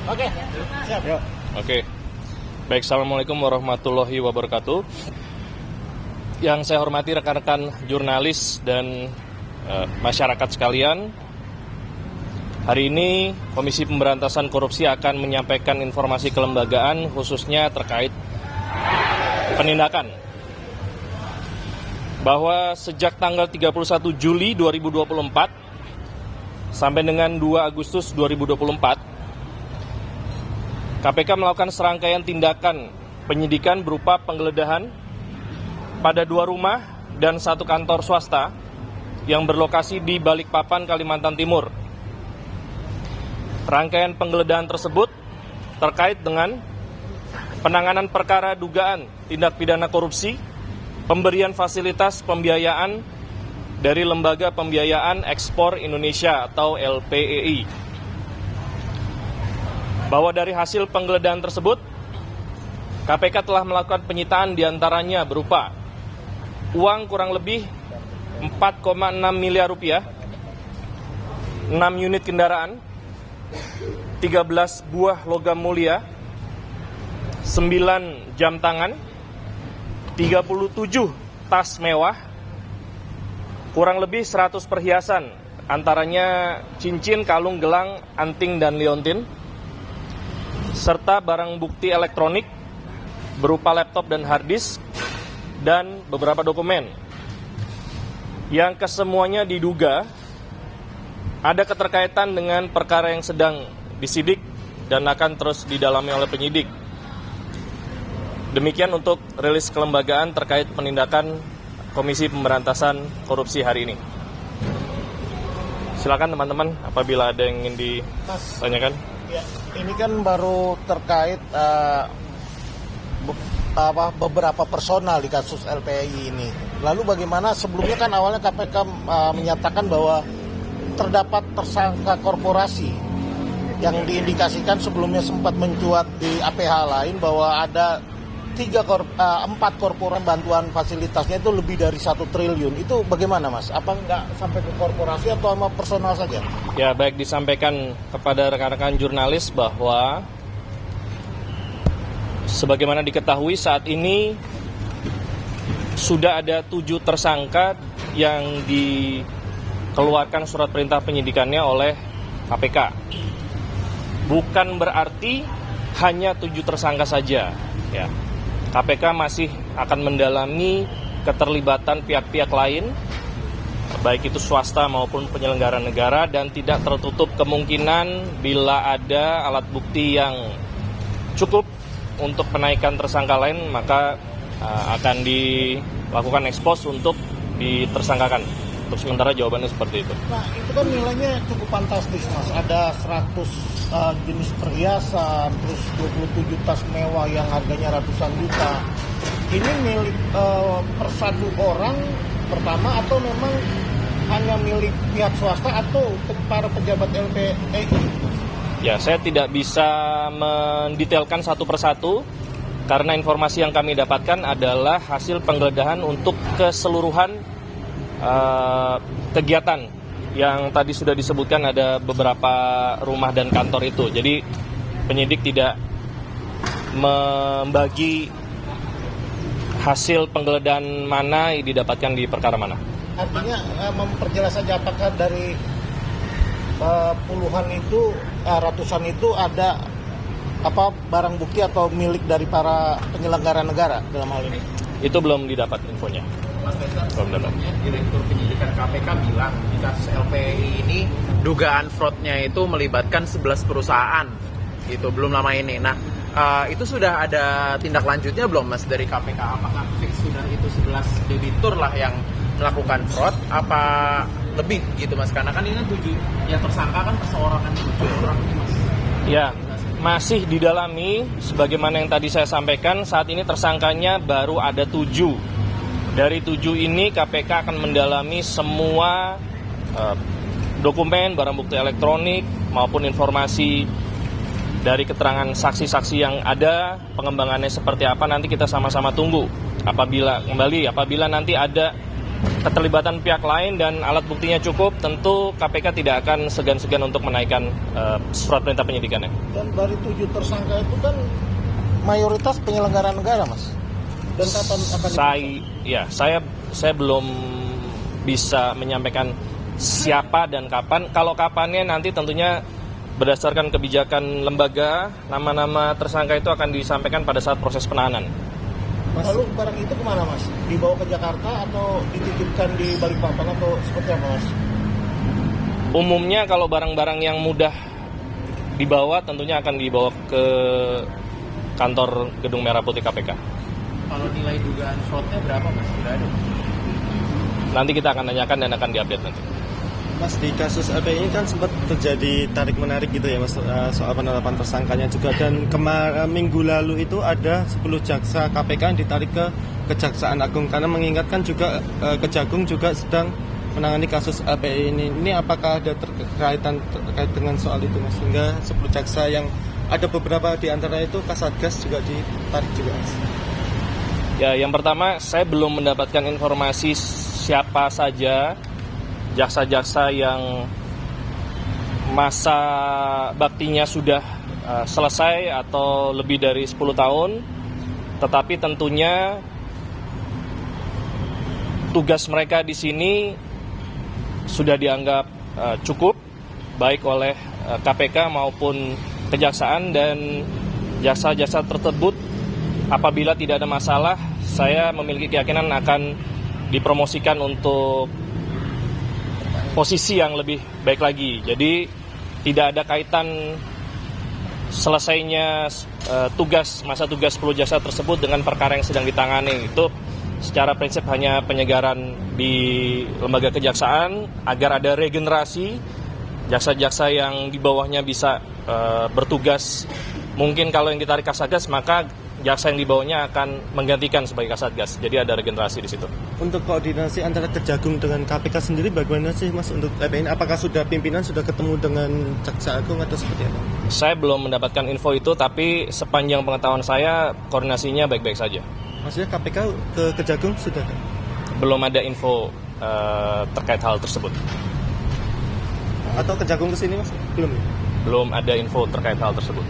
Oke, siap. Yuk. Oke. Baik, Assalamualaikum warahmatullahi wabarakatuh. Yang saya hormati rekan-rekan jurnalis dan masyarakat sekalian. Hari ini Komisi Pemberantasan Korupsi akan menyampaikan informasi kelembagaan khususnya terkait penindakan. Bahwa sejak tanggal 31 Juli 2024 sampai dengan 2 Agustus 2024, KPK melakukan serangkaian tindakan penyidikan berupa penggeledahan pada 2 rumah dan 1 kantor swasta yang berlokasi di Balikpapan, Kalimantan Timur. Rangkaian penggeledahan tersebut terkait dengan penanganan perkara dugaan tindak pidana korupsi, pemberian fasilitas pembiayaan dari Lembaga Pembiayaan Ekspor Indonesia atau LPEI. Bahwa dari hasil penggeledahan tersebut, KPK telah melakukan penyitaan diantaranya berupa uang kurang lebih 4,6 miliar rupiah, 6 unit kendaraan, 13 buah logam mulia, 9 jam tangan, 37 tas mewah, kurang lebih 100 perhiasan, antaranya cincin, kalung, gelang, anting, dan liontin, serta barang bukti elektronik berupa laptop dan harddisk, dan beberapa dokumen yang kesemuanya diduga ada keterkaitan dengan perkara yang sedang disidik dan akan terus didalami oleh penyidik. Demikian untuk rilis kelembagaan terkait penindakan Komisi Pemberantasan Korupsi hari ini. Silakan teman-teman apabila ada yang ingin ditanyakan. Ya, ini kan baru terkait beberapa personal di kasus LPI ini. Lalu bagaimana sebelumnya kan awalnya KPK menyatakan bahwa terdapat tersangka korporasi yang diindikasikan sebelumnya sempat mencuat di APH lain bahwa ada 4 korporat bantuan fasilitasnya itu lebih dari 1 triliun. Itu bagaimana, Mas? Apa nggak sampai ke korporasi atau sama personal saja? Ya, baik, disampaikan kepada rekan-rekan jurnalis bahwa sebagaimana diketahui saat ini sudah ada 7 tersangka yang dikeluarkan surat perintah penyidikannya oleh KPK. Bukan berarti hanya 7 tersangka saja, ya. KPK masih akan mendalami keterlibatan pihak-pihak lain, baik itu swasta maupun penyelenggara negara, dan tidak tertutup kemungkinan bila ada alat bukti yang cukup untuk penaikan tersangka lain, maka akan dilakukan ekspos untuk ditersangkakan. Untuk sementara jawabannya seperti itu. Nah, itu kan nilainya cukup fantastis, Mas. Ada 100 jenis perhiasan, terus 27 tas mewah yang harganya ratusan juta. Ini milik per 1 orang pertama atau memang hanya milik pihak swasta atau para pejabat LPEI? Ya, saya tidak bisa mendetailkan satu persatu karena informasi yang kami dapatkan adalah hasil penggeledahan untuk keseluruhan kegiatan yang tadi sudah disebutkan, ada beberapa rumah dan kantor itu. Jadi penyidik tidak membagi hasil penggeledahan mana didapatkan di perkara mana. Artinya memperjelas saja apakah dari puluhan itu, ratusan itu ada barang bukti atau milik dari para penyelenggara negara dalam hal ini? Itu belum didapat infonya. Mas Faisal, sebelumnya Direktur Penyidikan KPK bilang di kasus LPI ini dugaan fraudnya itu melibatkan 11 perusahaan, gitu, belum lama ini. Nah, itu sudah ada tindak lanjutnya belum, Mas, dari KPK? Apakah fix sudah itu 11 debitur lah yang melakukan fraud, apa lebih gitu, Mas? Karena kan ini kan 7 yang tersangka kan perseorangan 7 orang ini, Mas. Ya, masih didalami. Sebagaimana yang tadi saya sampaikan, saat ini tersangkanya baru ada 7. Dari 7 ini KPK akan mendalami semua dokumen, barang bukti elektronik, maupun informasi dari keterangan saksi-saksi yang ada. Pengembangannya seperti apa nanti kita sama-sama tunggu. Apabila nanti ada keterlibatan pihak lain dan alat buktinya cukup, tentu KPK tidak akan segan-segan untuk menaikkan surat perintah penyidikannya. Dan dari 7 tersangka itu kan mayoritas penyelenggara negara, Mas. Dan kapan akan saya belum bisa menyampaikan siapa dan kapan. Kalau kapannya nanti tentunya berdasarkan kebijakan lembaga, nama-nama tersangka itu akan disampaikan pada saat proses penahanan. Mas, lalu barang itu kemana, Mas? Dibawa ke Jakarta atau dititipkan di Balikpapan atau seperti apa, Mas? Umumnya kalau barang-barang yang mudah dibawa tentunya akan dibawa ke kantor Gedung Merah Putih KPK. Kalau nilai dugaan fraudnya berapa, Mas? Sudah ada? Nanti kita akan tanyakan dan akan diupdate nanti. Mas, di kasus LPI ini kan sempat terjadi tarik-menarik gitu ya Mas, soal penetapan tersangkanya juga. Dan minggu lalu itu ada 10 jaksa KPK yang ditarik ke Kejaksaan Agung karena mengingatkan juga Kejagung juga sedang menangani kasus LPI ini. Ini apakah ada terkait dengan soal itu, Mas? Sehingga 10 jaksa yang ada beberapa di antara itu Kasatgas juga ditarik juga, Mas. Ya, yang pertama saya belum mendapatkan informasi siapa saja jaksa-jaksa yang masa baktinya sudah selesai atau lebih dari 10 tahun, tetapi tentunya tugas mereka di sini sudah dianggap cukup baik oleh KPK maupun Kejaksaan, dan jaksa-jaksa tersebut apabila tidak ada masalah, saya memiliki keyakinan akan dipromosikan untuk posisi yang lebih baik lagi. Jadi tidak ada kaitan selesainya masa tugas 10 jaksa tersebut dengan perkara yang sedang ditangani. Itu secara prinsip hanya penyegaran di lembaga kejaksaan agar ada regenerasi, jaksa-jaksa yang di bawahnya bisa bertugas. Mungkin kalau yang ditarik Kasatgas, maka jaksa yang di bawahnya akan menggantikan sebagai Kasatgas. Jadi ada regenerasi di situ. Untuk koordinasi antara Kejagung dengan KPK sendiri bagaimana sih, Mas, untuk LPI ini? Apakah pimpinan sudah ketemu dengan Jaksa Agung atau seperti apa? Saya belum mendapatkan info itu, tapi sepanjang pengetahuan saya koordinasinya baik-baik saja. Maksudnya KPK ke Kejagung sudah? Belum ada info terkait hal tersebut. Atau Kejagung ke sini, Mas? Belum? Belum ada info terkait hal tersebut.